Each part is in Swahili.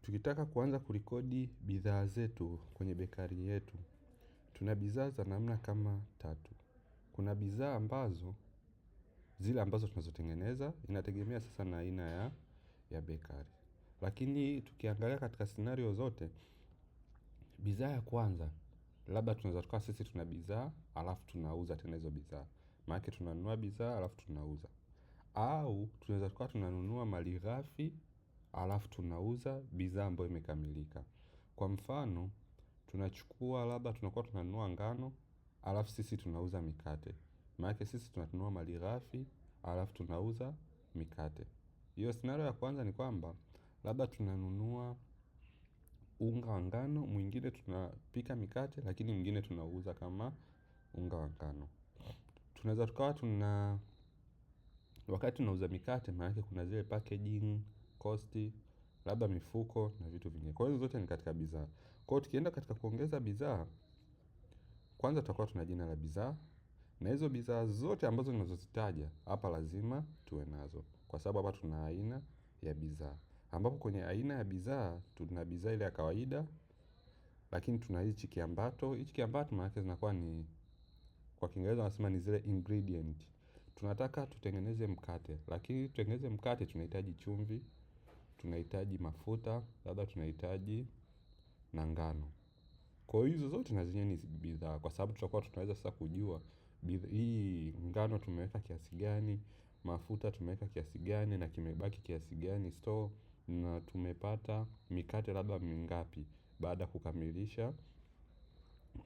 Tukitaka kuanza kurekodi bidhaa zetu kwenye bekari yetu, tuna bidhaa za namna kama tatu. Kuna bidhaa ambazo, zile ambazo tunazotengeneza, inategemea sasa na aina ya bekari. Lakini tukiangalia katika scenario zote, bidhaa ya kwanza, labda tunaweza tukawa sisi tuna bidhaa, alafu tunauza tena hizo bidhaa. Maanake tunanunua bidhaa, alafu tunauza. Au tunaweza tukawa tunanunua malighafi, alafu tunauza bidhaa ambayo imekamilika. Kwa mfano, tunachukua labda tunakuwa tunanunua ngano, alafu sisi tunauza mikate. Maanake sisi tunanunua malighafi, alafu tunauza mikate. Hiyo scenario ya kwanza ni kwamba, labda tunanunua unga wa ngano, mwingine tunapika mikate, lakini mwingine tunauza kama unga wa ngano. Tunaweza tukawa wakati tunauza mikate, maanake kuna zile packaging, cost, labda mifuko na vitu vingine. Kwa hizo zote ni katika bidhaa. Kwa hiyo tukienda katika kuongeza bidhaa, kwanza tutakuwa tuna jina la bidhaa, na hizo bidhaa zote ambazo ninazozitaja, hapa lazima tuwe nazo. Kwa sababu hapa tuna aina ya bidhaa. Ambapo kwenye aina ya bidhaa, tuna bidhaa ile ya kawaida, lakini tuna hichi kiambato. Hichi kiambato maanake zinakuwa ni, kwa Kiingereza wanasema ni zile ingredient. Tunataka tutengeneze mkate, lakini tutengeneze mkate tunahitaji chumvi, tunahitaji mafuta, labda tunahitaji na ngano. Kwa hizo zote na zenyewe ni bidhaa, kwa sababu tutakuwa tunaweza sasa kujua hii ngano tumeweka kiasi gani, mafuta tumeweka kiasi gani na kimebaki kiasi gani store, na tumepata mikate labda mingapi baada kukamilisha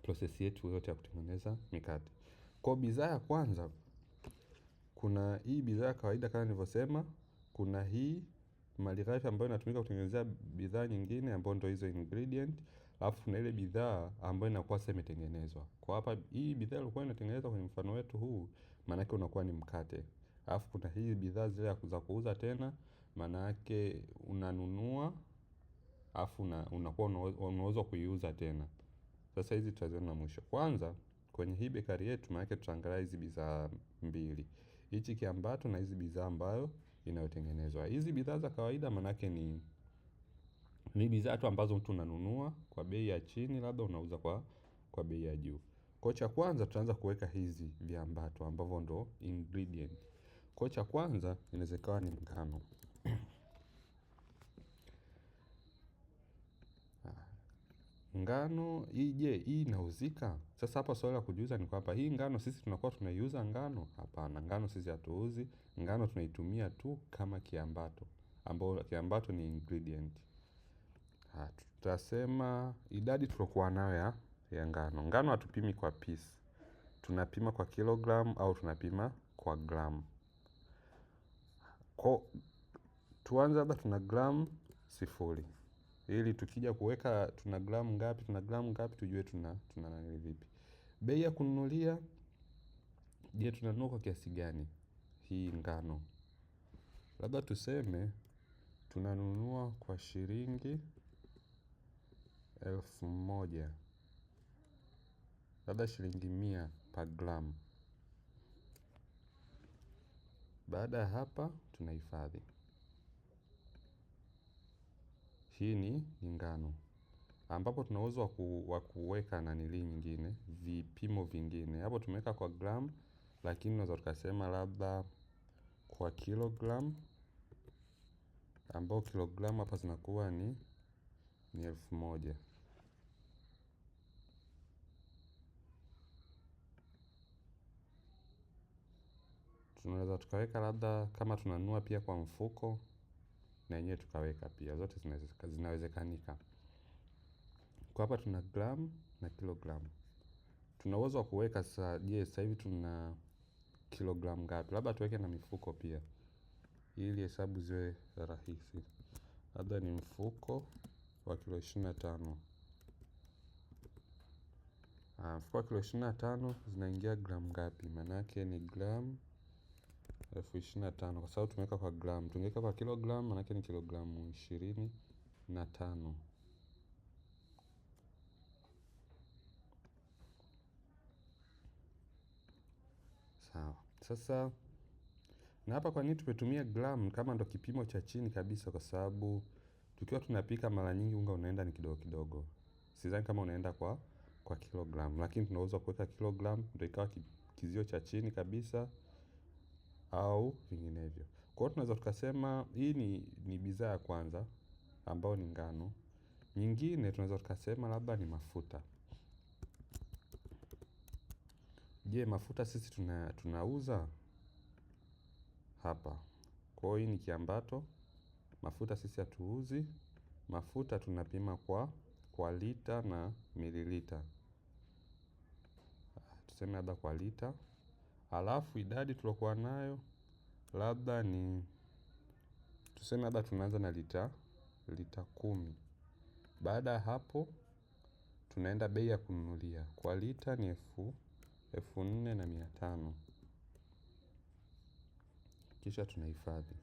process yetu yote ya kutengeneza mikate. Kwa bidhaa ya kwanza, kuna hii bidhaa ya kawaida kama nilivyosema, kuna hii malighafi ambayo inatumika kutengenezea bidhaa nyingine ambayo ndio hizo ingredient, alafu kuna ile bidhaa ambayo inakuwa sasa imetengenezwa. Kwa hapa hii bidhaa ilikuwa inatengenezwa kwenye mfano wetu huu, maanake unakuwa ni mkate. Alafu kuna hii bidhaa zile za kuuza tena, maanake unanunua, alafu unakuwa unaweza kuiuza tena. Sasa hizi tutaziona mwisho. Kwanza kwenye hii bekari yetu maanake tutaangalia hizi bidhaa mbili. Hichi kiambato na hizi bidhaa ambayo inayotengenezwa. Hizi bidhaa za kawaida maanake ni bidhaa tu ambazo mtu unanunua kwa bei ya chini, labda unauza kwa bei ya juu. Kwa cha kwanza tutaanza kuweka hizi viambato ambavyo ndo ingredient. Kwa cha kwanza inaweza ikawa ni ngano. Ngano hii inauzika. Sasa hapa swali la kujiuliza ni kwamba hii ngano sisi tunakuwa tunaiuza ngano? Hapana, ngano sisi hatuuzi. Ngano tunaitumia tu kama kiambato, ambao kiambato ni ingredient. Tutasema idadi tuliokuwa nayo ya ngano. Ngano hatupimi kwa piece, tunapima kwa kilogram au tunapima kwa gram. Tuanze labda tuna gram 0, ili tukija kuweka tuna gram ngapi tujue tuna vipi. Bei ya kununulia, je, tunanunua kwa kiasi gani hii ngano? Labda tuseme tunanunua kwa shilingi 1,000, labda shilingi 100 per gram. Baada ya hapa tunahifadhi. Hii ni ngano, ambapo tuna uwezo wa kuweka nanili nyingine, vipimo vingine. Hapo tumeweka kwa gram, lakini tunaweza tukasema labda kwa kilogram, ambao kilogram hapa zinakuwa ni 1,000. Tunaweza tukaweka labda kama tunanunua pia kwa mfuko, na yenyewe tukaweka pia, zote zinawezekanika. Kwa hapa tuna gram na kilogram. Tuna uwezo wa kuweka sasa hivi tuna kilogram ngapi, labda tuweke na mifuko pia, ili hesabu ziwe rahisi. Labda ni mfuko wa kilo 25. Mfuko wa kilo 25 zinaingia gram ngapi? Maanake ni gram 25,000, kwa sababu tumeweka kwa gram. Tungeweka kwa kilogram maanake ni kilogramu 25. Sawa. Sasa na hapa kwa nini tumetumia gram kama ndo kipimo cha chini kabisa? Kwa sababu Tukiwa tunapika mara nyingi unga unaenda ni kidogo kidogo. Sidhani kama unaenda kwa kilogram, lakini tunaweza kuweka kilogram ndio ikawa kizio cha chini kabisa au vinginevyo. Kwa hiyo tunaweza tukasema hii ni bidhaa ya kwanza ambayo ni ngano. Nyingine tunaweza tukasema labda ni mafuta. Je, mafuta sisi tunauza hapa. Kwa hiyo hii ni kiambato. Mafuta sisi hatuuzi. Mafuta tunapima kwa lita na mililita. Tuseme labda kwa lita. Alafu idadi tuliokuwa nayo labda ni tuseme labda tunaanza na lita 10. Baada ya hapo tunaenda bei ya kununulia. Kwa lita ni 4,500. Kisha tunahifadhi.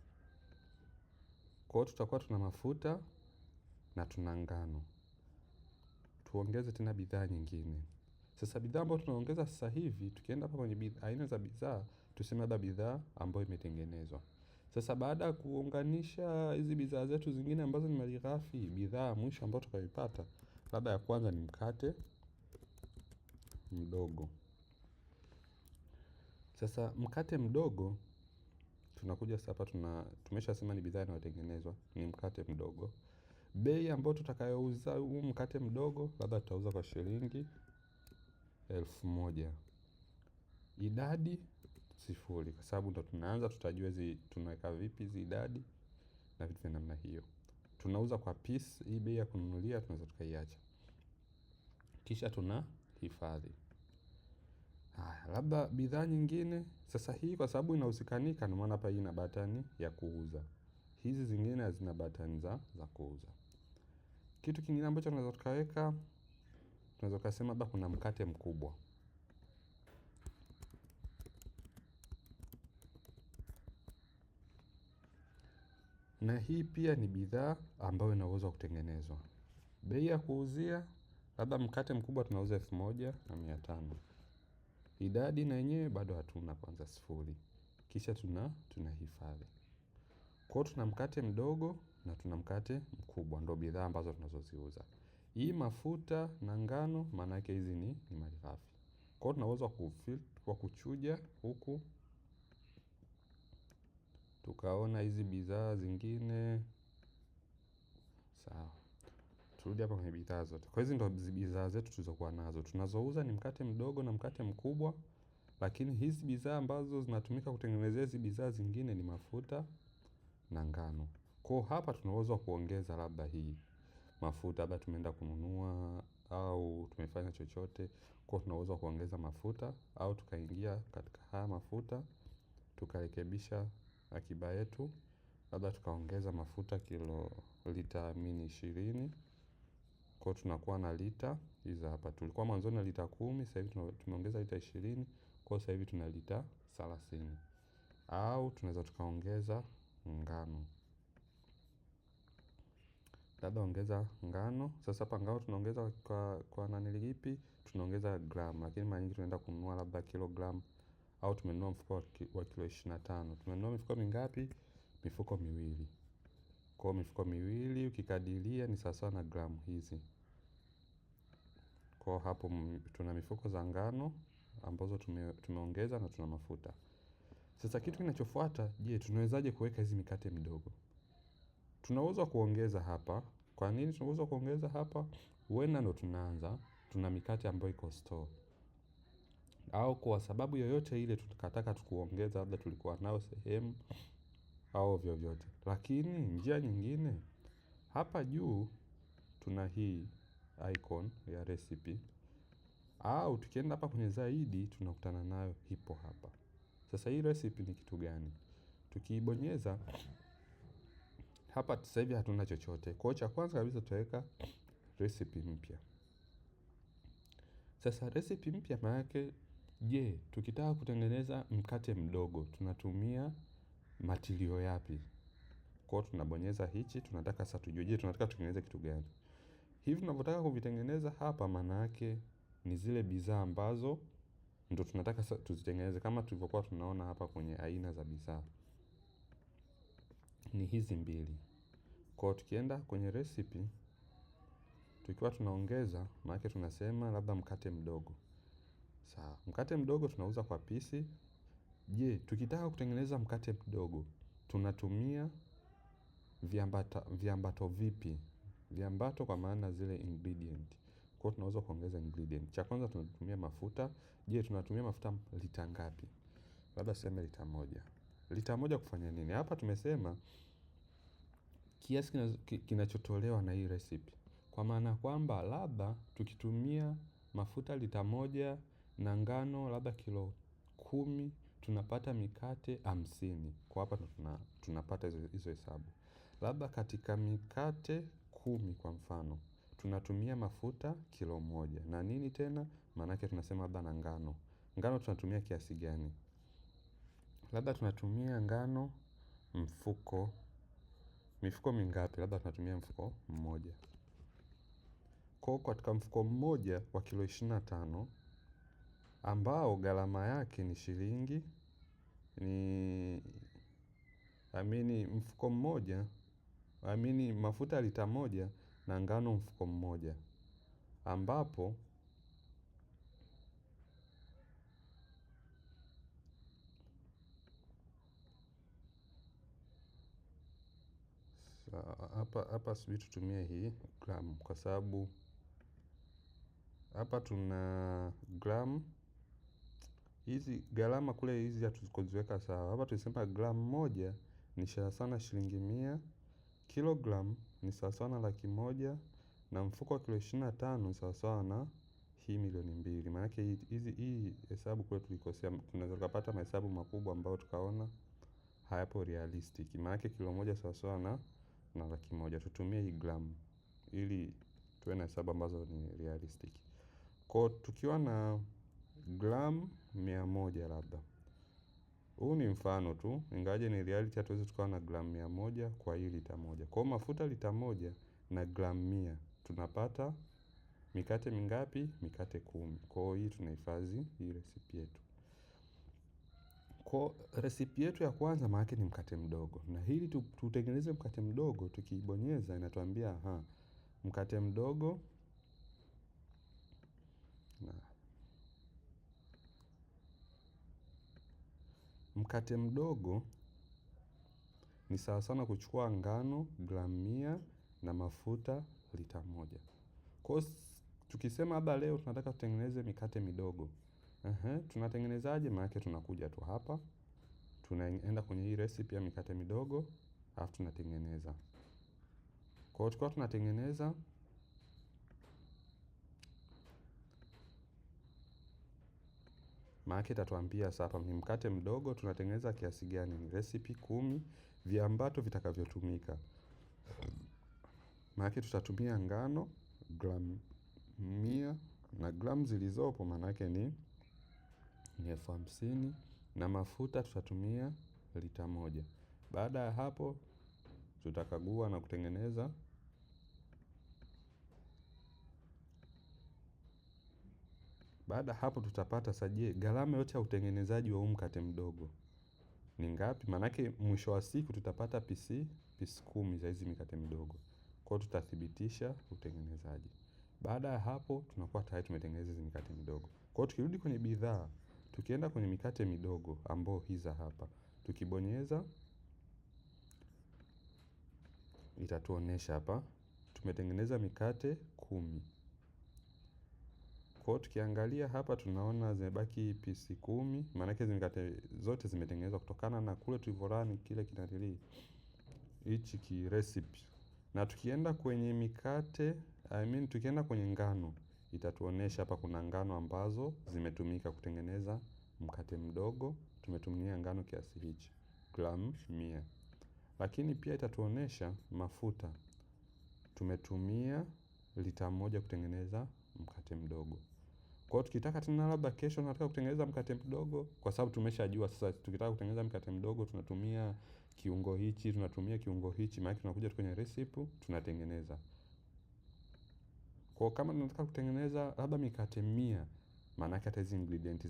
Kwa hiyo tutakuwa tuna mafuta na tuna ngano. Tuongeze tena bidhaa nyingine. Sasa bidhaa ambayo tunaongeza sasa hivi, tukienda hapa kwenye aina za bidhaa, tuseme labda bidhaa ambayo imetengenezwa. Sasa baada ya kuunganisha hizi bidhaa zetu zingine ambazo ni malighafi, bidhaa ya mwisho ambayo tukaipata, labda ya kwanza ni mkate mdogo. Sasa mkate mdogo tunakuja sasa hapa tumeshasema ni bidhaa inayotengenezwa, ni mkate mdogo. Bei ambayo tutakayouza huu mkate mdogo labda tutauza kwa shilingi 1,000. Idadi 0, kwa sababu ndo tunaanza, tutajua tunaweka vipi hizi idadi na vitu vya namna hiyo. Tunauza kwa piece, hii bei ya kununulia tunaweza tukaiacha. Kisha tunahifadhi. Labda bidhaa nyingine, sasa hii kwa sababu inahusikanika ndio maana hapa hii ina batani ya kuuza. Hizi zingine hazina batani za kuuza. Kitu kingine ambacho tunaweza tukaweka, tunaweza tukasema labda kuna mkate mkubwa. Na hii pia ni bidhaa ambayo ina uwezo wa kutengenezwa. Bei ya kuuzia, labda mkate mkubwa tunauza 1,500. Idadi na yenyewe bado hatuna, kwanza 0. Kisha tunahifadhi. Kwa hiyo tuna mkate mdogo na tuna mkate mkubwa, ndio bidhaa ambazo tunazoziuza. Hii mafuta na ngano maana yake hizi ni malighafi. Kwa hiyo tuna uwezo wa kuchuja huku. Tukaona hizi bidhaa zingine. Sawa. Turudi hapa kwenye bidhaa zote. Kwa hizi ndo bidhaa zetu tulizokuwa nazo. Tunazouza ni mkate mdogo na mkate mkubwa. Lakini hizi bidhaa ambazo zinatumika kutengenezea hizi bidhaa zingine ni mafuta na ngano. Kwa hapa tuna uwezo wa kuongeza labda hii mafuta, labda tumeenda kununua au tumefanya chochote. Kwa tuna uwezo wa kuongeza mafuta au tukaingia katika haya mafuta, tukarekebisha akiba yetu, labda tukaongeza mafuta lita 20. Kwa hiyo tunakuwa na lita hizi hapa. Tulikuwa mwanzoni na lita 10, sasa hivi tumeongeza lita 20. Kwa sasa hivi tuna lita 30. Au tunaweza tukaongeza ngano. Labda ongeza ngano. Sasa hapa ngano tunaongeza kwa nanili ipi? Tunaongeza gram. Lakini mara nyingi tunaenda kununua labda kilogram. Au tumenunua mfuko wa kilo 25. Tumenunua mifuko mingapi? Mifuko 2. Kwa mifuko 2 ukikadiria ni sawasawa na gramu hizi. Kwa hapo tuna mifuko za ngano ambazo tumeongeza na tuna mafuta. Sasa kitu kinachofuata, je, tunawezaje kuweka hizi mikate midogo? Tuna uwezo kuongeza hapa. Kwa nini tuna uwezo kuongeza hapa? Huenda ndo tunaanza, tuna mikate ambayo iko store. Au kwa sababu yoyote ile tukataka kuongeza, labda tulikuwa nao sehemu au vyovyote. Lakini njia nyingine, hapa juu tuna hii icon ya recipe. Au tukienda hapa kwenye zaidi tunakutana nayo ipo hapa. Sasa hii recipe ni kitu gani? Tukiibonyeza hapa sasa hivi hatuna chochote. Kwa hiyo cha kwanza kabisa tutaweka recipe mpya. Sasa recipe mpya maana yake, je, tukitaka kutengeneza mkate mdogo tunatumia matilio yapi? Kwa hiyo tunabonyeza hichi, tunataka sasa tujue, je, tunataka tutengeneze kitu gani? Hivi tunavyotaka kuvitengeneza hapa maana yake ni zile bidhaa ambazo ndo tunataka tuzitengeneze, kama tulivyokuwa tunaona hapa kwenye aina za bidhaa. Ni hizi mbili. Kwa tukienda kwenye recipe, tukiwa tunaongeza, maana tunasema labda mkate mdogo. Sawa, mkate mdogo tunauza kwa pisi. Je, tukitaka kutengeneza mkate mdogo, tunatumia viambato vipi? Viambato kwa maana zile ingredient. Kwa tunaweza kuongeza ingredient. Cha kwanza tunatumia mafuta. Je, tunatumia mafuta lita ngapi? Labda tuseme lita moja. Lita moja kufanya nini? Hapa tumesema kiasi kinachotolewa na hii recipe. Kwa maana kwamba labda tukitumia mafuta lita moja na ngano labda kilo 10, tunapata mikate 50. Kwa hapa tunapata hizo hesabu. Labda katika mikate 10 kwa mfano, tunatumia mafuta kilo 1. Na nini tena? Maanake tunasema labda na ngano. Ngano tunatumia kiasi gani? Labda tunatumia ngano mifuko mingapi? Labda tunatumia mfuko mmoja. Kwa katika mfuko mmoja wa kilo 25, ambao gharama yake ni shilingi mfuko mmoja, mafuta lita moja na ngano mfuko mmoja, ambapo hapa sijui tutumie hii gram, kwa sababu hapa tuna gram hizi, gharama kule hizi hatukuziweka sawa. Hapa tulisema gram moja ni sawa sana shilingi 100, kilogram ni sawa sawa na 100,000, na mfuko wa kilo 25 ni sawa sawa na hii 2,000,000. Maanake hii hesabu kule tulikosea. Tunaweza kupata mahesabu makubwa ambayo tukaona hayapo realistic. Maanake kilo moja sawa sawa na 100,000. Tutumie hii gram ili tuwe na hesabu ambazo ni realistic. Kwa tukiwa na gram 100 labda. Huu ni mfano tu, ingawaje ni reality hatuwezi tukawa na gram 100 kwa hii lita moja. Kwa mafuta lita moja na gram 100, tunapata mikate mingapi? Mikate 10. Kwa hii tunahifadhi hii recipe yetu. Kwa recipe yetu ya kwanza maanake ni mkate mdogo. Na hili tutengeneze mkate mdogo, tukibonyeza inatuambia mkate mdogo mkate mdogo ni sawa sana kuchukua ngano gram 100 na mafuta lita moja. Kwa tukisema labda leo tunataka tutengeneze mikate midogo. Tunatengenezaje? Maanake tunakuja tu hapa, tunaenda kwenye hii recipe ya mikate midogo, alafu tunatengeneza. Kwa tukiwa tunatengeneza, maanake itatuambia sasa ni mkate mdogo tunatengeneza kiasi gani, ni recipe 10, viambato vitakavyotumika. Maanake tutatumia ngano gram 100 na gram zilizopo maanake ni 50,000, na mafuta tutatumia lita moja. Baada ya hapo tutakagua na kutengeneza. Baada hapo tutapata saje gharama yote ya utengenezaji wa mkate mdogo ni ngapi? Maanake mwisho wa siku tutapata pisi 10 za hizi mikate midogo. Kwa tutathibitisha utengenezaji. Baada ya hapo tunakuwa tayari tumetengeneza hizi mikate midogo. Kwa tukirudi kwenye bidhaa, tukienda kwenye mikate midogo ambao hizi hapa, tukibonyeza itatuonesha hapa tumetengeneza mikate 10. Kwa tukiangalia hapa tunaona zimebaki pisi 10, maanake hizi mikate zote zimetengenezwa kutokana na kule tulivyorani kile kinanili hichi ki recipe. Na tukienda kwenye mikate, tukienda kwenye ngano, itatuonesha hapa kuna ngano ambazo zimetumika kutengeneza mkate mdogo, tumetumia ngano kiasi hichi, gram 100. Lakini pia itatuonesha mafuta, tumetumia lita moja kutengeneza mkate mdogo. Kwa tukitaka tena labda kesho nataka kutengeneza mkate mdogo, kwa sababu tumeshajua sasa tukitaka kutengeneza mkate mdogo tunatumia kiungo hichi, tunatumia kiungo hichi, maana tunakuja tu kwenye recipe tunatengeneza. Kwa kama nataka kutengeneza labda mikate 100, Maanake hata hizi ingredients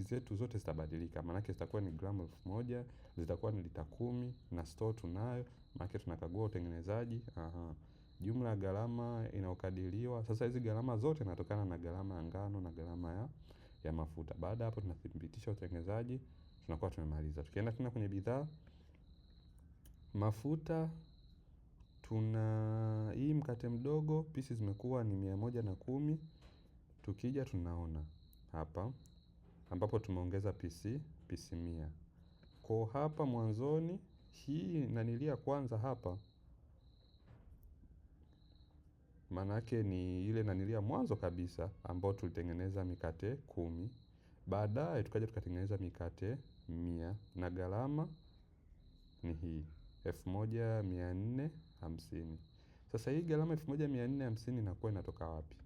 zetu zote zitabadilika. Maanake zitakuwa ni gramu 1000, zitakuwa ni lita 10 na store tunayo. Maanake tunakagua utengenezaji. Jumla ya gharama inayokadiriwa. Sasa hizi gharama zote zinatokana na gharama ya ngano na gharama ya mafuta. Baada hapo tunathibitisha utengenezaji, tunakuwa tumemaliza. Tukienda tena kwenye bidhaa, mafuta hii mkate mdogo pisi zimekuwa ni 110. Tukija tunaona hapa ambapo tumeongeza pisi 100. Kwa hapa mwanzoni hii nanilia kwanza hapa, manake ni ile nanilia mwanzo kabisa ambao tulitengeneza mikate 10. Baadaye tukaja tukatengeneza mikate 100 na gharama ni hii 1450. Sasa hii gharama 1450 inakuwa inatoka wapi?